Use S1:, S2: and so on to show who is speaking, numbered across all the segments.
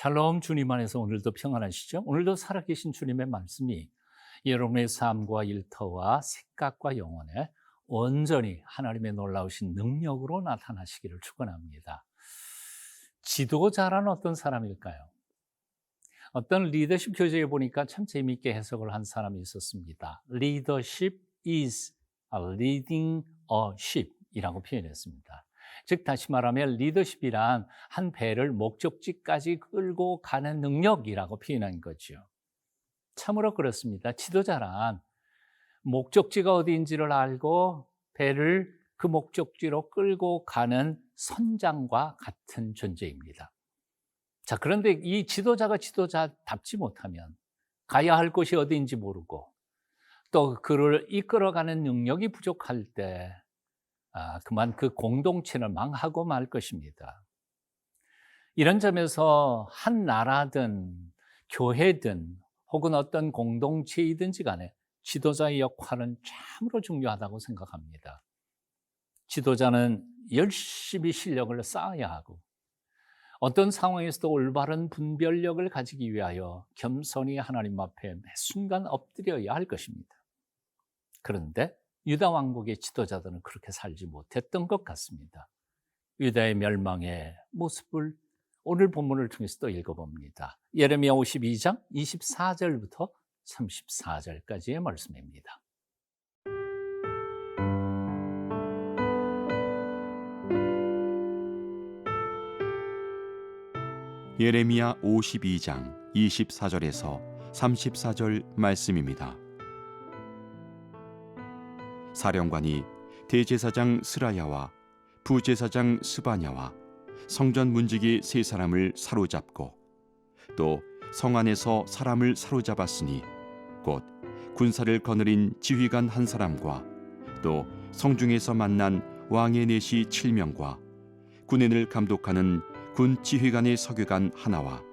S1: 샬롬, 주님 안에서 오늘도 평안하시죠? 오늘도 살아계신 주님의 말씀이 여러분의 삶과 일터와 생각과 영혼에 온전히 하나님의 놀라우신 능력으로 나타나시기를 축원합니다. 지도자란 어떤 사람일까요? 어떤 리더십 교재에 보니까 참 재미있게 해석을 한 사람이 있었습니다. Leadership is leading a ship 이라고 표현했습니다. 즉 다시 말하면 리더십이란 한 배를 목적지까지 끌고 가는 능력이라고 표현한 거죠. 참으로 그렇습니다. 지도자란 목적지가 어디인지를 알고 배를 그 목적지로 끌고 가는 선장과 같은 존재입니다. 자, 그런데 이 지도자가 지도자답지 못하면 가야 할 곳이 어디인지 모르고 또 그를 이끌어가는 능력이 부족할 때 그만 그 공동체는 망하고 말 것입니다. 이런 점에서 한 나라든 교회든 혹은 어떤 공동체이든지 간에 지도자의 역할은 참으로 중요하다고 생각합니다. 지도자는 열심히 실력을 쌓아야 하고 어떤 상황에서도 올바른 분별력을 가지기 위하여 겸손히 하나님 앞에 매 순간 엎드려야 할 것입니다. 그런데 유다 왕국의 지도자들은 그렇게 살지 못했던 것 같습니다. 유다의 멸망의 모습을 오늘 본문을 통해서 또 읽어봅니다. 예레미야 52장 24절부터 34절까지의 말씀입니다.
S2: 예레미야 52장 24절에서 34절 말씀입니다. 사령관이 대제사장 스라야와 부제사장 스바냐와 성전 문지기 세 사람을 사로잡고 또 성 안에서 사람을 사로잡았으니 곧 군사를 거느린 지휘관 한 사람과 또 성중에서 만난 왕의 내시 7명과 군인을 감독하는 군 지휘관의 서교관 하나와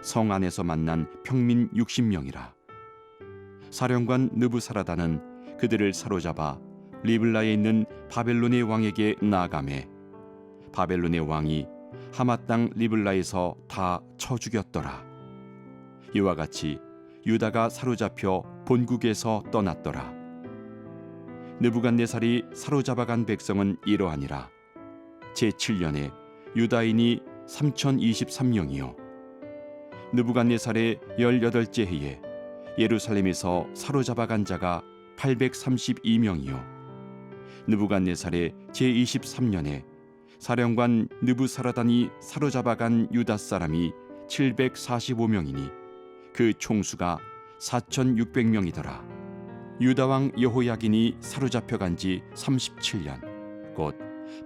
S2: 성 안에서 만난 평민 60명이라. 사령관 느부사라다는 그들을 사로잡아 리블라에 있는 바벨론의 왕에게 나아가매 바벨론의 왕이 하맛 땅 리블라에서 다 쳐 죽였더라. 이와 같이 유다가 사로잡혀 본국에서 떠났더라. 느부갓네살이 사로잡아간 백성은 이러하니라. 제7년에 유다인이 3023명이요 느부갓네살의 18째 해에 예루살렘에서 사로잡아간 자가 832명이요 느부갓네살의 제23년에 사령관 느부사라단이 사로잡아간 유다 사람이 745명이니 그 총수가 4600명이더라. 유다왕 여호야긴이 사로잡혀간 지 37년 곧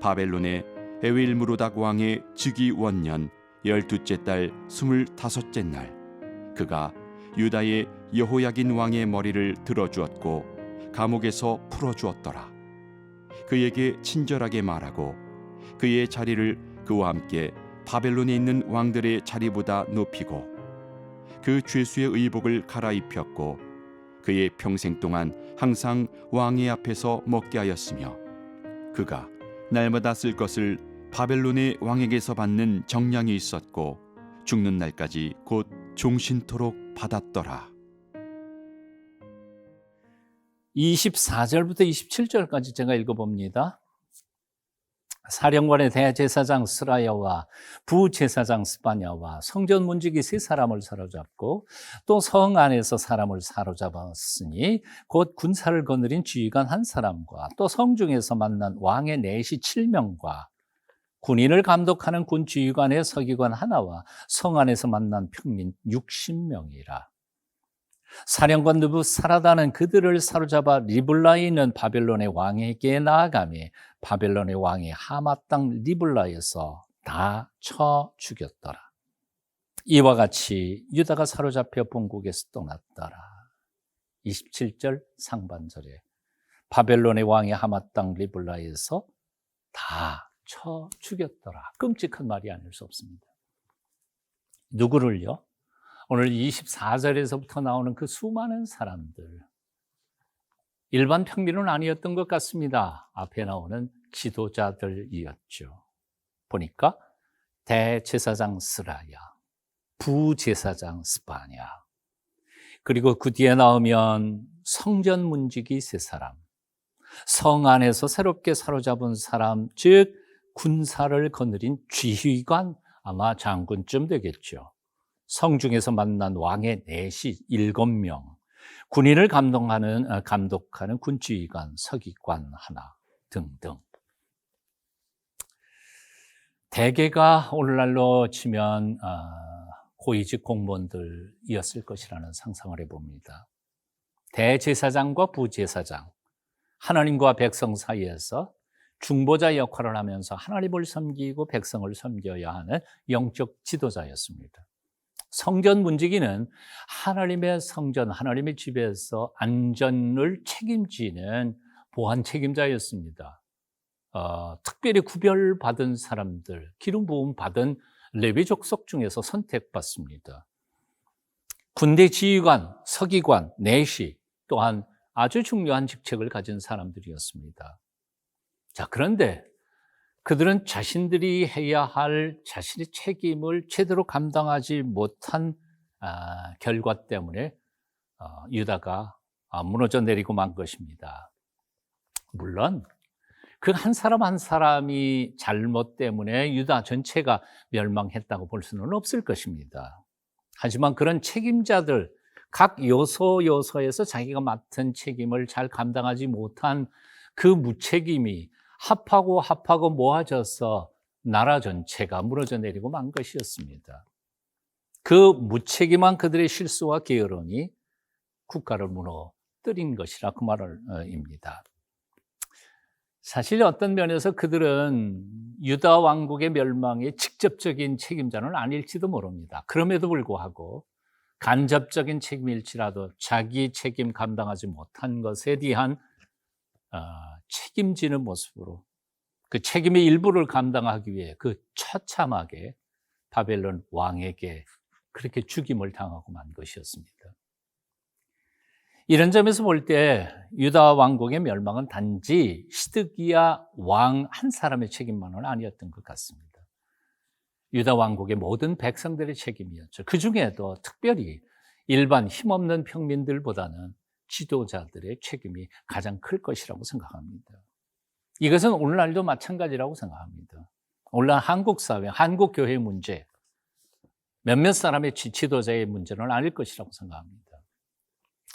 S2: 바벨론의 에윌무로닥 왕의 즉위 원년 12째 달 25째 날 그가 유다의 여호야긴 왕의 머리를 들어주었고 감옥에서 풀어주었더라. 그에게 친절하게 말하고 그의 자리를 그와 함께 바벨론에 있는 왕들의 자리보다 높이고 그 죄수의 의복을 갈아입혔고 그의 평생 동안 항상 왕의 앞에서 먹게 하였으며 그가 날마다 쓸 것을 바벨론의 왕에게서 받는 정량이 있었고 죽는 날까지 곧 종신토록 받았더라.
S1: 24절부터 27절까지 제가 읽어봅니다. 사령관의 대제사장 스라야와 부제사장 스바냐와 성전 문지기 세 사람을 사로잡고 또 성 안에서 사람을 사로잡았으니 곧 군사를 거느린 지휘관 한 사람과 또 성중에서 만난 왕의 내시 7명과 군인을 감독하는 군 지휘관의 서기관 하나와 성 안에서 만난 평민 60명이라. 사령관 느부사라다는 그들을 사로잡아 리블라에 있는 바벨론의 왕에게 나아가며 바벨론의 왕이 하맛 땅 리블라에서 다 쳐 죽였더라. 이와 같이 유다가 사로잡혀 본국에서 떠났더라. 27절 상반절에 바벨론의 왕이 하맛 땅 리블라에서 다 쳐 죽였더라. 끔찍한 말이 아닐 수 없습니다. 누구를요? 오늘 24절에서부터 나오는 그 수많은 사람들, 일반 평민은 아니었던 것 같습니다. 앞에 나오는 지도자들이었죠. 보니까 대제사장 스라야, 부제사장 스파냐. 그리고 그 뒤에 나오면 성전 문지기 세 사람, 성 안에서 새롭게 사로잡은 사람, 즉 군사를 거느린 지휘관, 아마 장군쯤 되겠죠. 성 중에서 만난 왕의 내시 7명, 군인을 감독하는 군지휘관, 서기관 하나 등등. 대개가 오늘날로 치면 고위직 공무원들이었을 것이라는 상상을 해봅니다. 대제사장과 부제사장, 하나님과 백성 사이에서 중보자 역할을 하면서 하나님을 섬기고 백성을 섬겨야 하는 영적 지도자였습니다. 성전 문지기는 하나님의 성전, 하나님의 집에서 안전을 책임지는 보안 책임자였습니다. 특별히 구별받은 사람들, 기름 부음 받은 레위 족속 중에서 선택받습니다. 군대 지휘관, 서기관, 내시 또한 아주 중요한 직책을 가진 사람들이었습니다. 자, 그런데 그들은 자신들이 해야 할 자신의 책임을 제대로 감당하지 못한 결과 때문에 유다가 무너져 내리고 만 것입니다. 물론 그 한 사람 한 사람이 잘못 때문에 유다 전체가 멸망했다고 볼 수는 없을 것입니다. 하지만 그런 책임자들, 각 요소에서 자기가 맡은 책임을 잘 감당하지 못한 그 무책임이 합하고 모아져서 나라 전체가 무너져 내리고 만 것이었습니다. 그 무책임한 그들의 실수와 게으름이 국가를 무너뜨린 것이라 그 말입니다. 사실 어떤 면에서 그들은 유다 왕국의 멸망의 직접적인 책임자는 아닐지도 모릅니다. 그럼에도 불구하고 간접적인 책임일지라도 자기 책임 감당하지 못한 것에 대한 책임지는 모습으로 그 책임의 일부를 감당하기 위해 그 처참하게 바벨론 왕에게 그렇게 죽임을 당하고 만 것이었습니다. 이런 점에서 볼 때 유다 왕국의 멸망은 단지 시드기야 왕 한 사람의 책임만은 아니었던 것 같습니다. 유다 왕국의 모든 백성들의 책임이었죠. 그 중에도 특별히 일반 힘없는 평민들보다는 지도자들의 책임이 가장 클 것이라고 생각합니다. 이것은 오늘날도 마찬가지라고 생각합니다. 오늘날 한국 사회, 한국 교회 문제, 몇몇 사람의 지도자의 문제는 아닐 것이라고 생각합니다.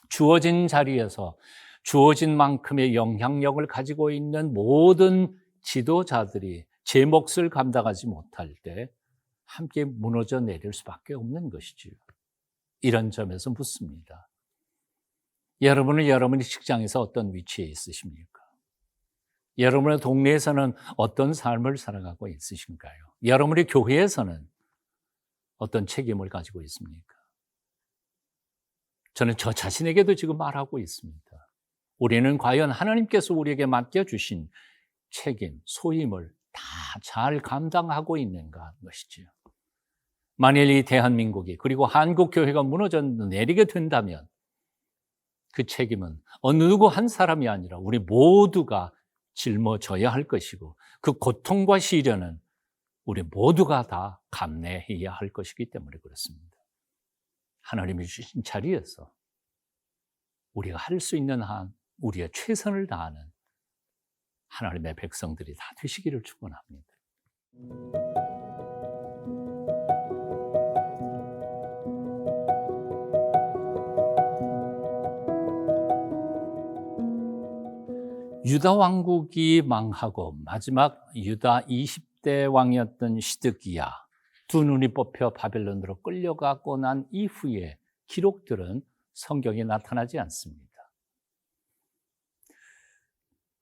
S1: 주어진 자리에서 주어진 만큼의 영향력을 가지고 있는 모든 지도자들이 제 몫을 감당하지 못할 때 함께 무너져 내릴 수밖에 없는 것이지요. 이런 점에서 묻습니다. 여러분은 여러분의 직장에서 어떤 위치에 있으십니까? 여러분의 동네에서는 어떤 삶을 살아가고 있으신가요? 여러분의 교회에서는 어떤 책임을 가지고 있습니까? 저는 저 자신에게도 지금 말하고 있습니다. 우리는 과연 하나님께서 우리에게 맡겨주신 책임, 소임을 다 잘 감당하고 있는가 것이지요. 만일 이 대한민국이 그리고 한국교회가 무너져 내리게 된다면 그 책임은 어느 누구 한 사람이 아니라 우리 모두가 짊어져야 할 것이고 그 고통과 시련은 우리 모두가 다 감내해야 할 것이기 때문에 그렇습니다. 하나님이 주신 자리에서 우리가 할 수 있는 한 우리의 최선을 다하는 하나님의 백성들이 다 되시기를 축원합니다. 유다 왕국이 망하고 마지막 유다 20대 왕이었던 시드기야, 두 눈이 뽑혀 바벨론으로 끌려가고 난 이후의 기록들은 성경에 나타나지 않습니다.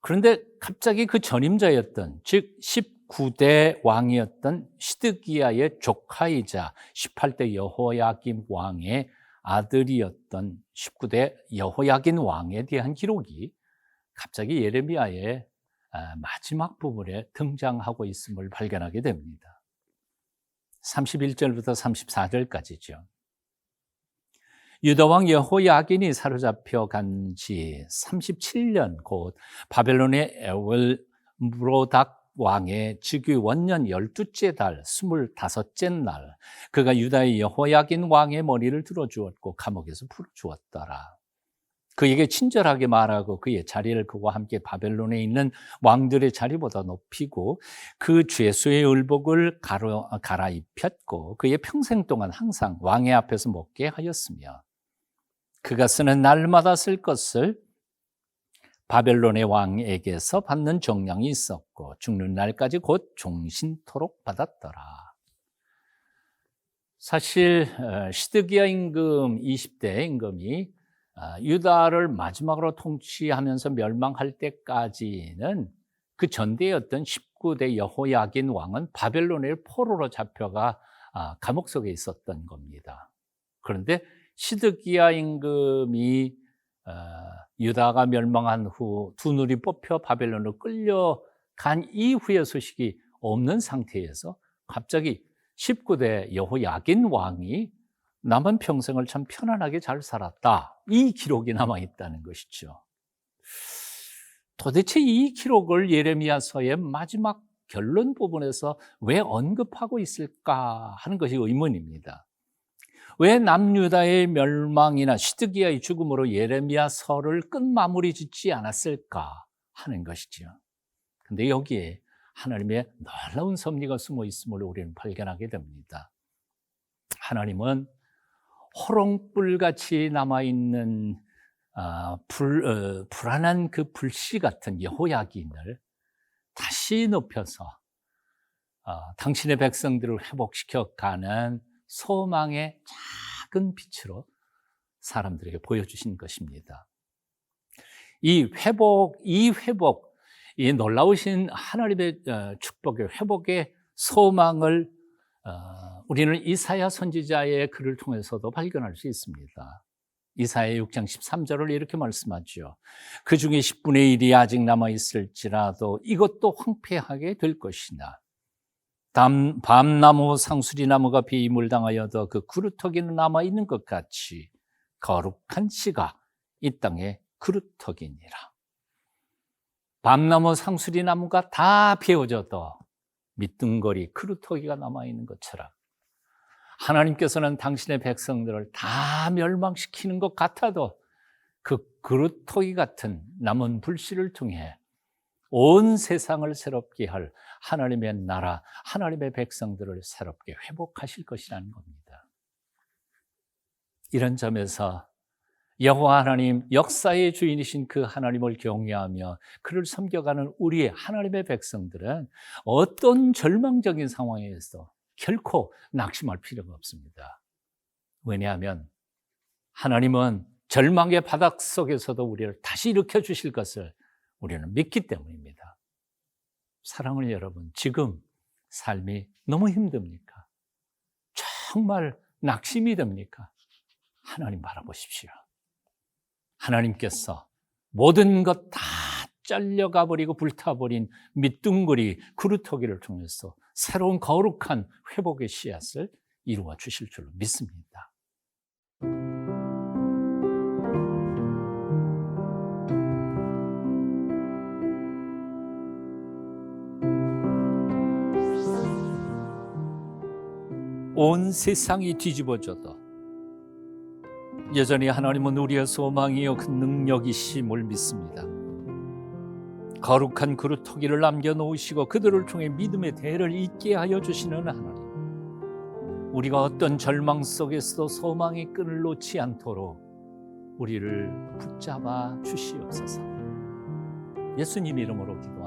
S1: 그런데 갑자기 그 전임자였던, 즉 19대 왕이었던 시드기야의 조카이자 18대 여호야김 왕의 아들이었던 19대 여호야긴 왕에 대한 기록이 갑자기 예레미야의 마지막 부분에 등장하고 있음을 발견하게 됩니다. 31절부터 34절까지죠. 유다왕 여호야긴이 사로잡혀 간 지 37년 곧 바벨론의 에월므로닥 왕의 즉위 원년 12째 달 25째 날 그가 유다의 여호야긴 왕의 머리를 들어주었고 감옥에서 풀어주었더라. 그에게 친절하게 말하고 그의 자리를 그와 함께 바벨론에 있는 왕들의 자리보다 높이고 그 죄수의 의복을 갈아입혔고 그의 평생 동안 항상 왕의 앞에서 먹게 하였으며 그가 쓰는 날마다 쓸 것을 바벨론의 왕에게서 받는 정량이 있었고 죽는 날까지 곧 종신토록 받았더라. 사실 시드기야 임금 20대 임금이 유다를 마지막으로 통치하면서 멸망할 때까지는 그 전대였던 19대 여호야긴 왕은 바벨론의 포로로 잡혀가 감옥 속에 있었던 겁니다. 그런데 시드기야 임금이 유다가 멸망한 후 두 눈이 뽑혀 바벨론으로 끌려간 이후의 소식이 없는 상태에서 갑자기 19대 여호야긴 왕이 남은 평생을 참 편안하게 잘 살았다. 이 기록이 남아있다는 것이죠. 도대체 이 기록을 예레미야서의 마지막 결론 부분에서 왜 언급하고 있을까 하는 것이 의문입니다. 왜 남유다의 멸망이나 시드기야의 죽음으로 예레미야서를 끝마무리 짓지 않았을까 하는 것이죠. 그런데 여기에 하나님의 놀라운 섭리가 숨어 있음을 우리는 발견하게 됩니다. 하나님은 호롱불같이 남아있는 불안한 그 불씨 같은 여호야긴을 다시 높여서 당신의 백성들을 회복시켜가는 소망의 작은 빛으로 사람들에게 보여주신 것입니다. 이 놀라우신 하나님의 축복의 회복의 소망을 우리는 이사야 선지자의 글을 통해서도 발견할 수 있습니다. 이사야 6장 13절을 이렇게 말씀하죠. 그 중에 10분의 1이 아직 남아있을지라도 이것도 황폐하게 될 것이나 밤나무 상수리나무가 비물당하여도 그 그루터기는 남아있는 것 같이 거룩한 씨가 이 땅에 그루터기니라. 밤나무 상수리나무가 다 베어져도 밑둥거리 그루터기가 남아있는 것처럼 하나님께서는 당신의 백성들을 다 멸망시키는 것 같아도 그 그루터기 같은 남은 불씨를 통해 온 세상을 새롭게 할 하나님의 나라, 하나님의 백성들을 새롭게 회복하실 것이라는 겁니다. 이런 점에서 여호와 하나님, 역사의 주인이신 그 하나님을 경외하며 그를 섬겨가는 우리의 하나님의 백성들은 어떤 절망적인 상황에서 결코 낙심할 필요가 없습니다. 왜냐하면 하나님은 절망의 바닥 속에서도 우리를 다시 일으켜 주실 것을 우리는 믿기 때문입니다. 사랑하는 여러분, 지금 삶이 너무 힘듭니까? 정말 낙심이 됩니까? 하나님 바라보십시오. 하나님께서 모든 것 다 잘려가 버리고 불타버린 밑둥거리 그루터기를 통해서 새로운 거룩한 회복의 씨앗을 이루어 주실 줄로 믿습니다. 온 세상이 뒤집어져도 여전히 하나님은 우리의 소망이요 그 능력이심을 믿습니다. 거룩한 그루터기를 남겨놓으시고 그들을 통해 믿음의 대를 잇게 하여 주시는 하나님, 우리가 어떤 절망 속에서도 소망의 끈을 놓지 않도록 우리를 붙잡아 주시옵소서. 예수님 이름으로 기도합니다.